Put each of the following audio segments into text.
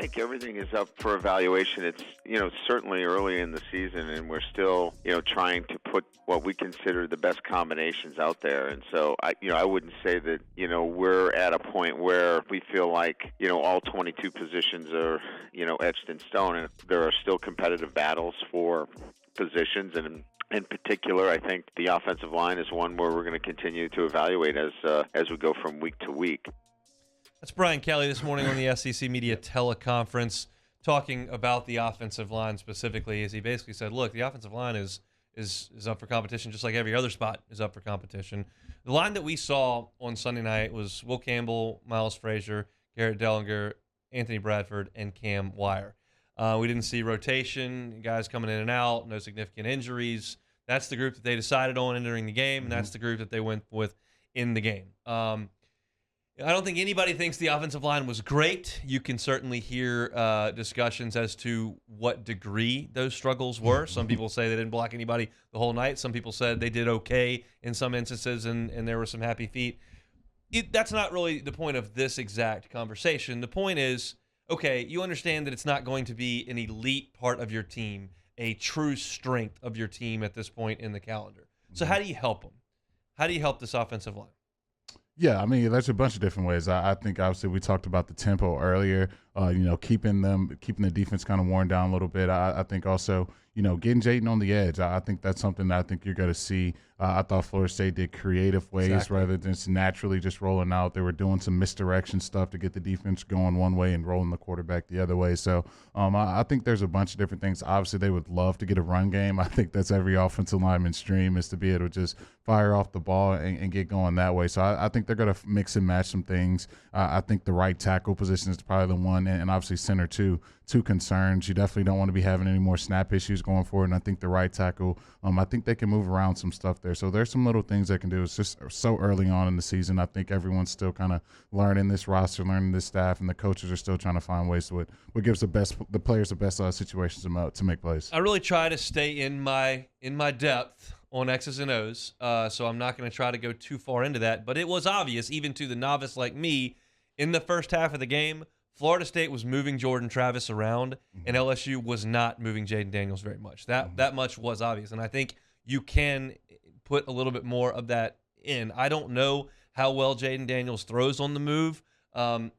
think everything is up for evaluation. It's, certainly early in the season, and we're still, trying to put what we consider the best combinations out there. And so, I wouldn't say that, we're at a point where we feel like, all 22 positions are, etched in stone. And there are still competitive battles for positions, and in particular, I think the offensive line is one where we're going to continue to evaluate as we go from week to week. That's Brian Kelly this morning on the SEC Media Teleconference, talking about the offensive line specifically, as he basically said, look, the offensive line is up for competition just like every other spot is up for competition. The line that we saw on Sunday night was Will Campbell, Miles Frazier, Garrett Dellinger, Anthony Bradford, and Cam Wire. We didn't see rotation, guys coming in and out, no significant injuries. That's the group that they decided on entering the game, and that's the group that they went with in the game. I don't think anybody thinks the offensive line was great. You can certainly hear discussions as to what degree those struggles were. Some people say they didn't block anybody the whole night. Some people said they did okay in some instances, and there were some happy feet. That's not really the point of this exact conversation. The point is, okay, you understand that it's not going to be an elite part of your team, a true strength of your team at this point in the calendar. So how do you help them? How do you help this offensive line? Yeah, I mean, there's a bunch of different ways. I think obviously we talked about the tempo earlier, keeping the defense kind of worn down a little bit. I think also, getting Jayden on the edge. I think that's something that I think you're going to see. I thought Florida State did creative ways rather than just naturally just rolling out. They were doing some misdirection stuff to get the defense going one way and rolling the quarterback the other way. So I think there's a bunch of different things. Obviously, they would love to get a run game. I think that's every offensive lineman's dream, is to be able to just fire off the ball and get going that way. So I think they're going to mix and match some things. I think the right tackle position is probably the one, and obviously center too. Two concerns. You definitely don't want to be having any more snap issues going forward, and I think the right tackle, I think they can move around some stuff there. So there's some little things they can do. It's just so early on in the season. I think everyone's still kind of learning this roster, learning this staff, and the coaches are still trying to find ways to what gives the players the best situations to make plays. I really try to stay in my depth on X's and O's, so I'm not going to try to go too far into that. But it was obvious, even to the novice like me, in the first half of the game, Florida State was moving Jordan Travis around, and LSU was not moving Jayden Daniels very much. That much was obvious, and I think you can put a little bit more of that in. I don't know how well Jayden Daniels throws on the move. I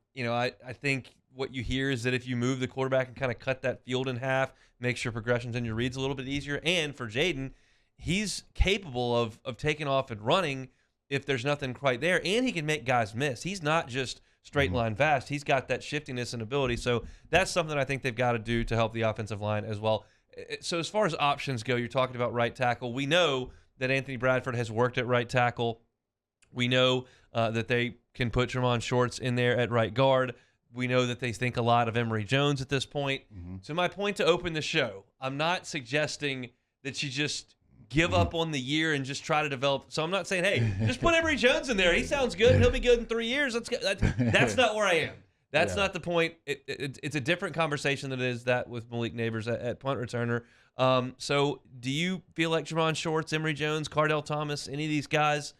think what you hear is that if you move the quarterback and kind of cut that field in half, makes your progressions and your reads a little bit easier. And for Jayden, he's capable of taking off and running if there's nothing quite there, and he can make guys miss. He's not just straight line fast. He's got that shiftiness and ability. So that's something I think they've got to do to help the offensive line as well. So as far as options go, you're talking about right tackle. We know that Anthony Bradford has worked at right tackle. We know that they can put Tremont Shorts in there at right guard. We know that they think a lot of Emory Jones at this point. So my point to open the show, I'm not suggesting that you just give up on the year and just try to develop. So I'm not saying, hey, just put Emory Jones in there. He sounds good. He'll be good in 3 years. That's not where I am. That's not the point. It's a different conversation than it is that with Malik Neighbors at punt returner. So do you feel like Tremont Shorts, Emory Jones, Cardell Thomas, any of these guys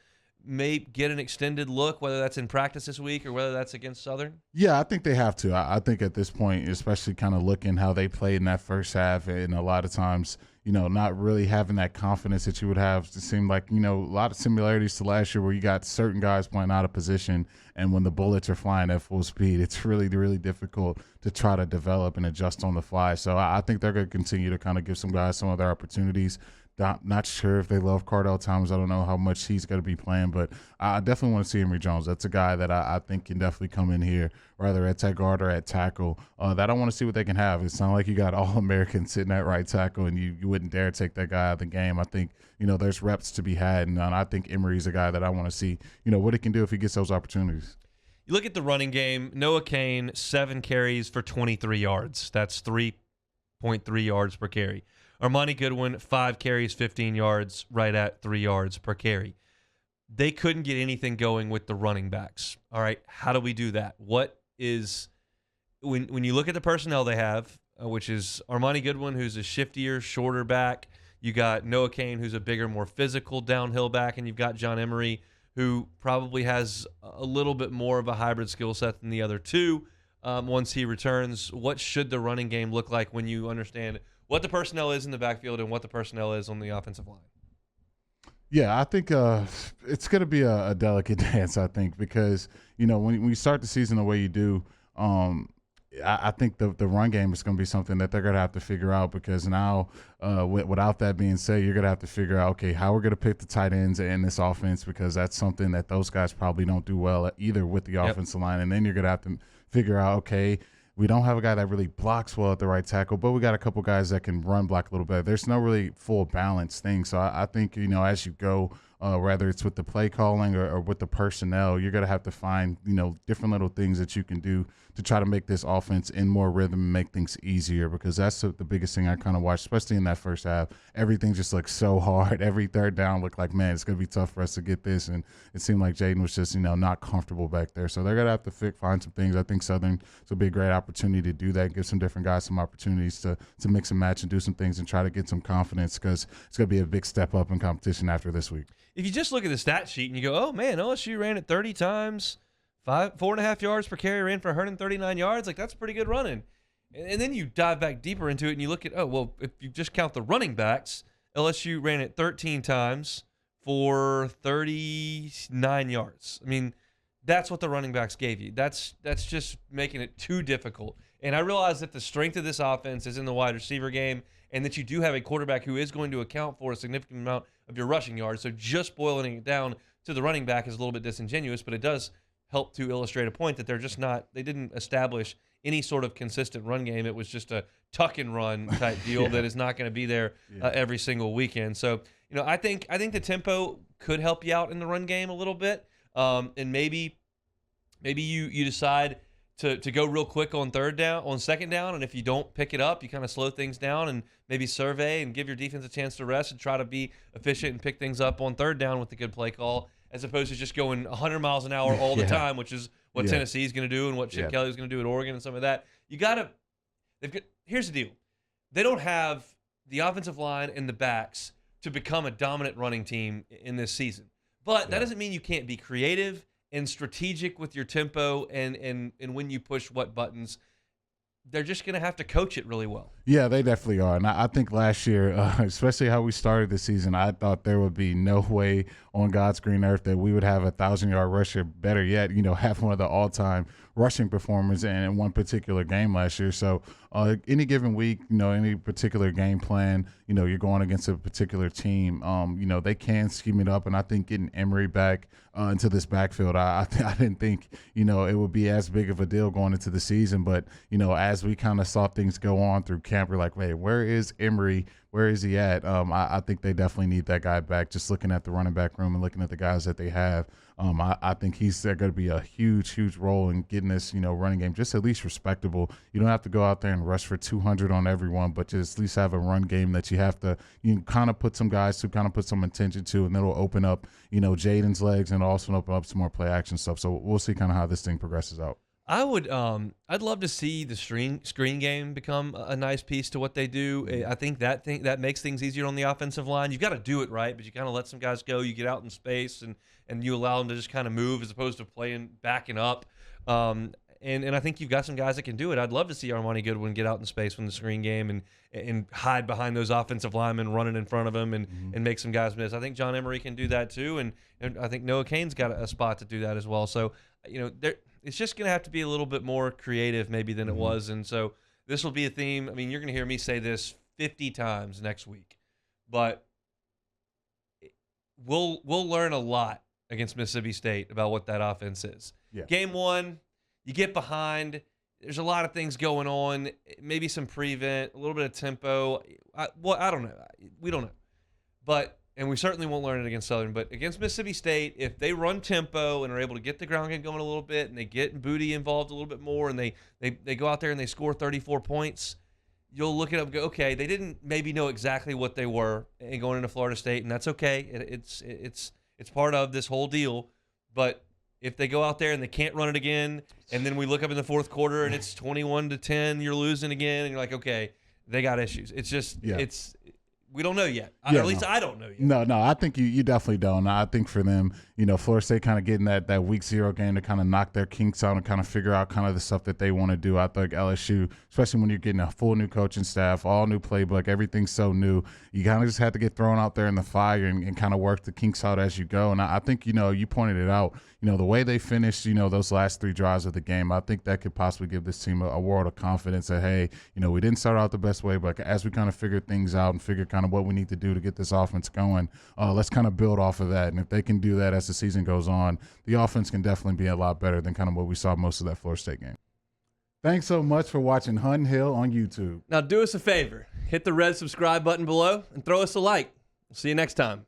may get an extended look, whether that's in practice this week or whether that's against Southern? Yeah, I think they have to. I think at this point, especially kind of looking how they played in that first half, and a lot of times, not really having that confidence that you would have. It seemed like, a lot of similarities to last year where you got certain guys playing out of position, and when the bullets are flying at full speed, it's really, really difficult to try to develop and adjust on the fly. So I think they're going to continue to kind of give some guys some of their opportunities. Not sure if they love Cardell Thomas. I don't know how much he's going to be playing, but I definitely want to see Emory Jones. That's a guy that I think can definitely come in here, whether at tech guard or at tackle. That I want to see what they can have. It's not like you got All-American sitting at right tackle and you wouldn't dare take that guy out of the game. I think, there's reps to be had, and I think Emory's a guy that I want to see, what he can do if he gets those opportunities. You look at the running game, Noah Cain, 7 carries for 23 yards. That's 3.3 yards per carry. Armani Goodwin, 5 carries, 15 yards, right at 3 yards per carry. They couldn't get anything going with the running backs. All right, how do we do that? What is when you look at the personnel they have, which is Armani Goodwin, who's a shiftier, shorter back. You got Noah Cain, who's a bigger, more physical downhill back, and you've got John Emery, who probably has a little bit more of a hybrid skill set than the other two. once he returns. What should the running game look like when you understand what the personnel is in the backfield and what the personnel is on the offensive line? Yeah, I think it's going to be a delicate dance, I think, because, when you start the season the way you do, I think the run game is going to be something that they're going to have to figure out, because now, without that being said, you're going to have to figure out, okay, how we're going to pick the tight ends in this offense, because that's something that those guys probably don't do well either with the offensive line. And then you're going to have to figure out, okay, we don't have a guy that really blocks well at the right tackle, but we got a couple guys that can run block a little bit. There's no really full balance thing. So I think, as you go, whether it's with the play calling or with the personnel, you're going to have to find, different little things that you can do to try to make this offense in more rhythm and make things easier, because that's the biggest thing I kind of watched, especially in that first half. Everything just looked so hard. Every third down looked like, man, it's going to be tough for us to get this. And it seemed like Jaden was just, not comfortable back there. So they're going to have to find some things. I think Southern will be a great opportunity to do that, give some different guys some opportunities to mix and match and do some things and try to get some confidence, because it's going to be a big step up in competition after this week. If you just look at the stat sheet and you go, oh, man, LSU ran it 30 times, 4.5 yards per carry, ran for 139 yards, like that's pretty good running. And then you dive back deeper into it and you look at, oh, well, if you just count the running backs, LSU ran it 13 times for 39 yards. I mean, that's what the running backs gave you. That's just making it too difficult. And I realize that the strength of this offense is in the wide receiver game, and that you do have a quarterback who is going to account for a significant amount of your rushing yards. So just boiling it down to the running back is a little bit disingenuous, but it does help to illustrate a point that they didn't establish any sort of consistent run game. It was just a tuck and run type deal that is not going to be there every single weekend. So, I think the tempo could help you out in the run game a little bit. And maybe you decide to go real quick on second down, and if you don't pick it up, you kind of slow things down and maybe survey and give your defense a chance to rest and try to be efficient and pick things up on third down with a good play call, as opposed to just going 100 miles an hour all the time, which is what Tennessee's going to do and what Chip Kelly's going to do at Oregon and some of that. Here's the deal. They don't have the offensive line and the backs to become a dominant running team in this season. But that doesn't mean you can't be creative and strategic with your tempo and when you push what buttons. They're just going to have to coach it really well. Yeah, they definitely are. And I think last year, especially how we started the season, I thought there would be no way on God's green earth that we would have a 1,000-yard rusher, better yet, have one of the all-time rushing performers in one particular game last year. So any given week, any particular game plan, you're going against a particular team, they can scheme it up. And I think getting Emory back into this backfield, I didn't think, it would be as big of a deal going into the season. But, as we kind of saw things go on through camp, we're like, wait, where is Emory? Where is he at? I think they definitely need that guy back. Just looking at the running back room and looking at the guys that they have, I think he's going to be a huge, huge role in getting this, running game just at least respectable. You don't have to go out there and rush for 200 on everyone, but just at least have a run game that you can kind of put some guys to kind of put some attention to, and it'll open up, Jaden's legs and also open up some more play action stuff. So we'll see kind of how this thing progresses out. I'd love to see the screen game become a nice piece to what they do. I think that makes things easier on the offensive line. You've got to do it right, but you kind of let some guys go. You get out in space and you allow them to just kind of move as opposed to backing up. And I think you've got some guys that can do it. I'd love to see Armani Goodwin get out in space from the screen game and hide behind those offensive linemen running in front of him and make some guys miss. I think John Emery can do that too, and I think Noah Cain's got a spot to do that as well. So, it's just going to have to be a little bit more creative maybe than it was. And so this will be a theme. I mean, you're going to hear me say this 50 times next week, but we'll learn a lot against Mississippi State about what that offense is. Yeah. Game one, you get behind. There's a lot of things going on, maybe some prevent, a little bit of tempo. I don't know. We don't know. And we certainly won't learn it against Southern, but against Mississippi State, if they run tempo and are able to get the ground game going a little bit, and they get Booty involved a little bit more, and they go out there and they score 34 points, you'll look it up and go, okay, they didn't maybe know exactly what they were and going into Florida State, and that's okay. It's part of this whole deal. But if they go out there and they can't run it again, and then we look up in the fourth quarter and it's 21-10, you're losing again, and you're like, okay, they got issues. It's just We don't know yet. Yeah, at least I don't know yet. No, I think you definitely don't. I think for them, Florida State kind of getting that week 0 game to kind of knock their kinks out and kind of figure out kind of the stuff that they want to do. I think LSU, especially when you're getting a full new coaching staff, all new playbook, everything's so new, you kind of just have to get thrown out there in the fire and kind of work the kinks out as you go. And I think, you pointed it out, the way they finished, those last 3 drives of the game, I think that could possibly give this team a world of confidence that, hey, we didn't start out the best way, but as we kind of figure things out and figure kind of what we need to do to get this offense going, let's kind of build off of that. And if they can do that as the season goes on, the offense can definitely be a lot better than kind of what we saw most of that Florida State game. Thanks so much for watching Hunt Hill on YouTube. Now do us a favor. Hit the red subscribe button below and throw us a like. We'll see you next time.